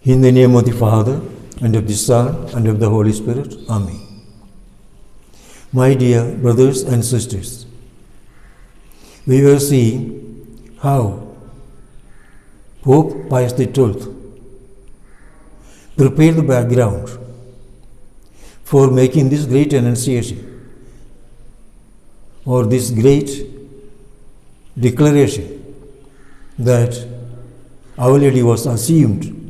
In the name of the Father, and of the Son, and of the Holy Spirit. Amen. My dear brothers and sisters, we were seeing how Pope Pius XII prepared the background for making this great annunciation or this great declaration that Our Lady was assumed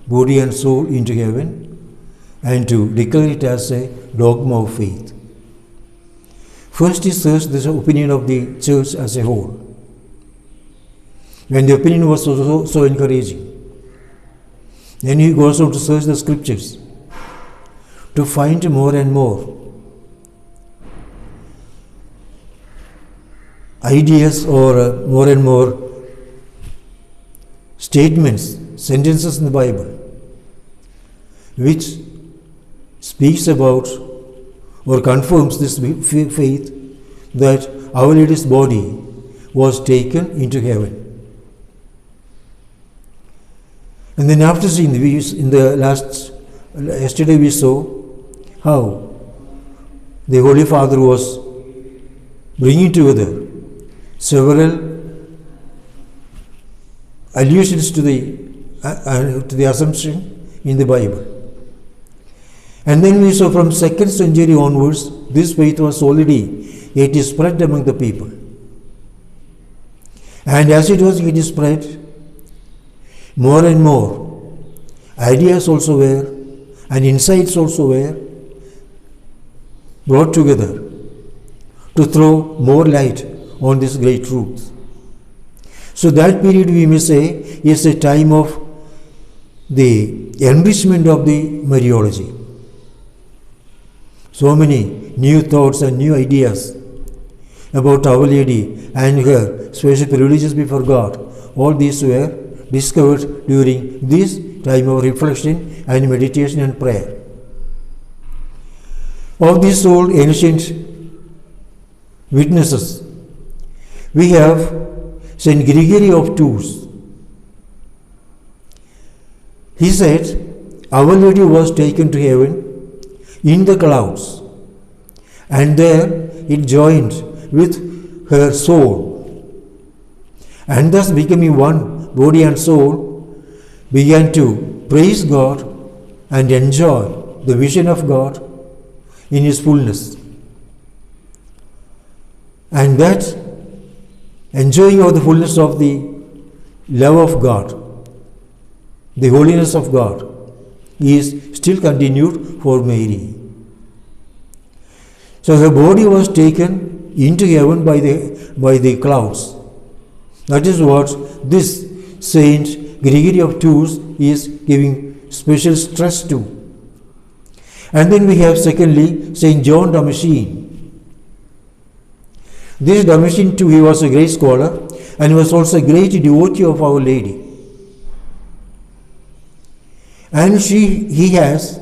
body and soul into heaven, and to declare it as a dogma of faith. First he searched the opinion of the church as a whole. When the opinion was so encouraging, then he goes on to search the scriptures to find more and more ideas or more and more statements, sentences in the Bible which speaks about or confirms this faith that Our Lady's body was taken into heaven. And then after seeing yesterday we saw how the Holy Father was bringing together several allusions to the Assumption in the Bible. And then we saw from 2nd century onwards, this faith was already getting spread among the people. And as it was getting spread, more and more ideas also were, and insights also were brought together to throw more light on this great truth. So that period, we may say, is a time of the enrichment of the Mariology. So many new thoughts and new ideas about Our Lady and her special privileges before God, all these were discovered during this time of reflection and meditation and prayer. Of these old ancient witnesses, we have Saint Gregory of Tours. He said, Our Lady was taken to heaven in the clouds, and there it joined with her soul, and thus becoming one body and soul, began to praise God and enjoy the vision of God in His fullness. And that enjoying of the fullness of the love of God, the holiness of God, is still continued for Mary. So her body was taken into heaven by the clouds. That is what this Saint Gregory of Tours is giving special stress to. And then we have secondly Saint John Damascene. This Damascene too, he was a great scholar, and he was also a great devotee of Our Lady. And he has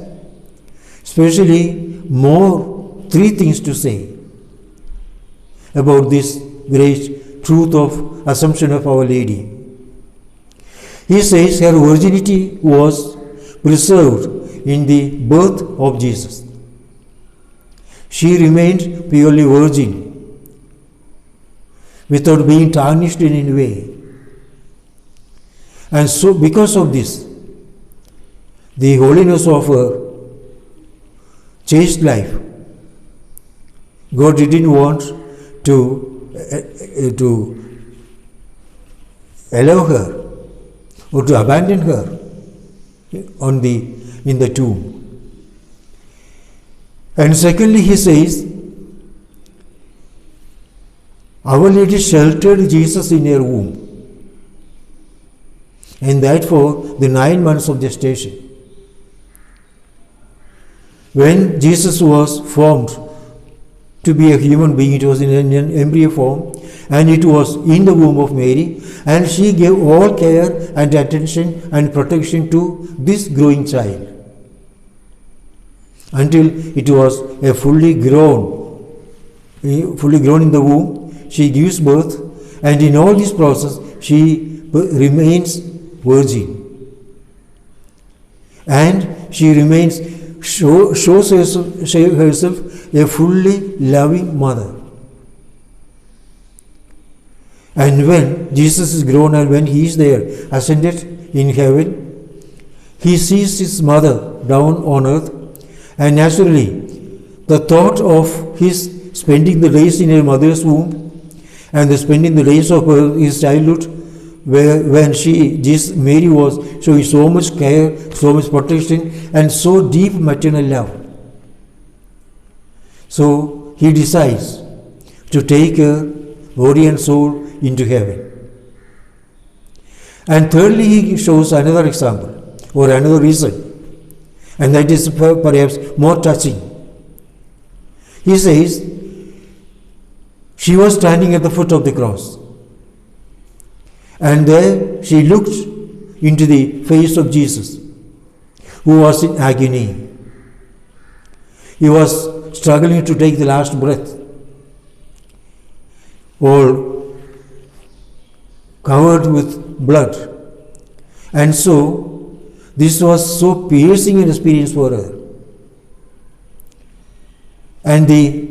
especially three things to say about this great truth of Assumption of Our Lady. He says her virginity was preserved in the birth of Jesus. She remained purely virgin, without being tarnished in any way. And so because of this, the holiness of her chaste life, God didn't want to allow her or to abandon her in the tomb. And secondly, he says, Our Lady sheltered Jesus in her womb, and that for the 9 months of gestation. When Jesus was formed to be a human being, it was in an embryo form, and it was in the womb of Mary, and she gave all care and attention and protection to this growing child until it was a fully grown in the womb. She gives birth, and in all this process she remains virgin. and she shows herself a fully loving mother. And when Jesus is grown and when he is there, ascended in heaven, he sees his mother down on earth, and naturally the thought of his spending the days in her mother's womb and spending the days of his childhood, when Mary was showing so much care, so much protection, and so deep maternal love. So he decides to take her body and soul into heaven. And thirdly, he shows another example or another reason, and that is perhaps more touching. He says, she was standing at the foot of the cross, and there she looked into the face of Jesus, who was in agony. He was struggling to take the last breath, all covered with blood. And so, this was so piercing an experience for her. And the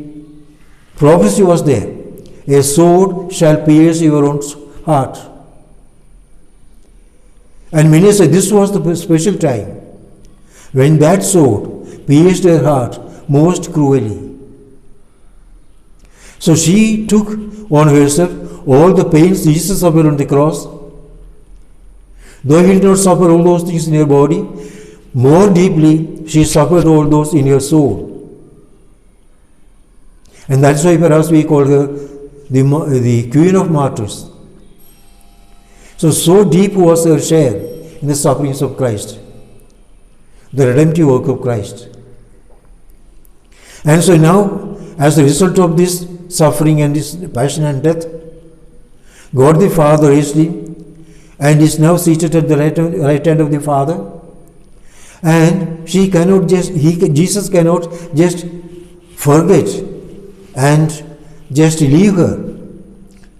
prophecy was there, a sword shall pierce your own heart. And many say this was the special time when that sword pierced her heart most cruelly. So she took on herself all the pains Jesus suffered on the cross. Though he did not suffer all those things in her body, more deeply she suffered all those in her soul. And that's why perhaps we call her the Queen of Martyrs. So deep was her share in the sufferings of Christ, the redemptive work of Christ. And so now, as a result of this suffering and this passion and death, God the Father raised him and is now seated at the right hand of the Father. And Jesus cannot just forget and just leave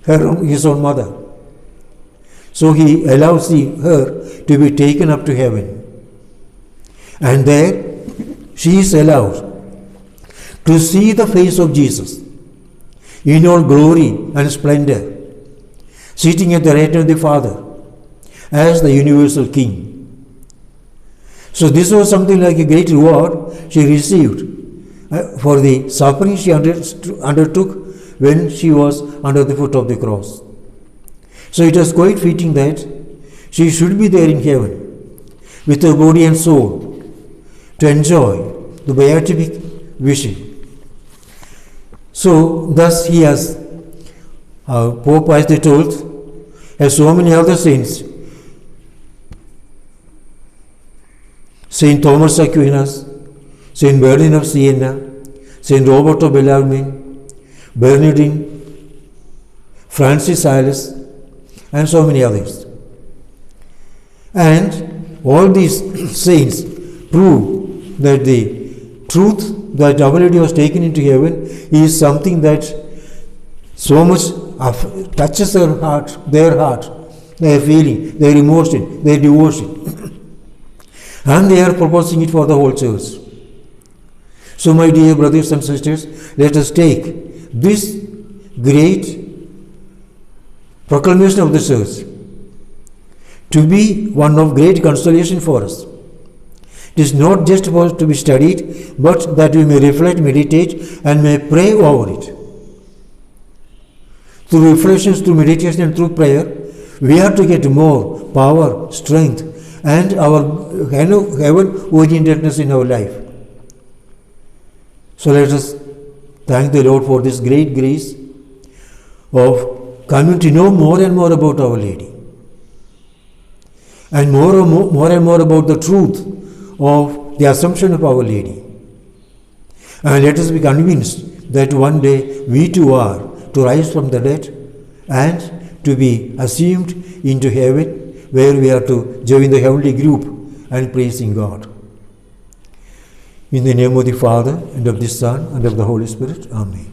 his own mother. So he allows her to be taken up to heaven. And there she is allowed to see the face of Jesus in all glory and splendor, sitting at the right hand of the Father as the universal King. So this was something like a great reward she received for the suffering she undertook when she was under the foot of the cross. So it was quite fitting that she should be there in heaven with her body and soul to enjoy the beatific vision. So thus he has, Pope Pius XII has so many other saints. Saint Thomas Aquinas, Saint Bernardine of Siena, Saint Roberto Bellarmine, Bernardine, Francis Sales, and so many others. And all these saints prove that the truth that Our Lady was taken into heaven is something that so much touches their heart, their feeling, their emotion, their devotion. And they are proposing it for the whole church. So my dear brothers and sisters, let us take this great proclamation of the church to be one of great consolation for us. It is not just supposed to be studied, but that we may reflect, meditate, and may pray over it. Through reflections, through meditation, and through prayer, we have to get more power, strength, and our heaven-orientedness in our life. So let us thank the Lord for this great grace of coming to know more and more about Our Lady, and more and more about the truth of the Assumption of Our Lady. And let us be convinced that one day we too are to rise from the dead and to be assumed into heaven, where we are to join the heavenly group and praising God. In the name of the Father, and of the Son, and of the Holy Spirit. Amen.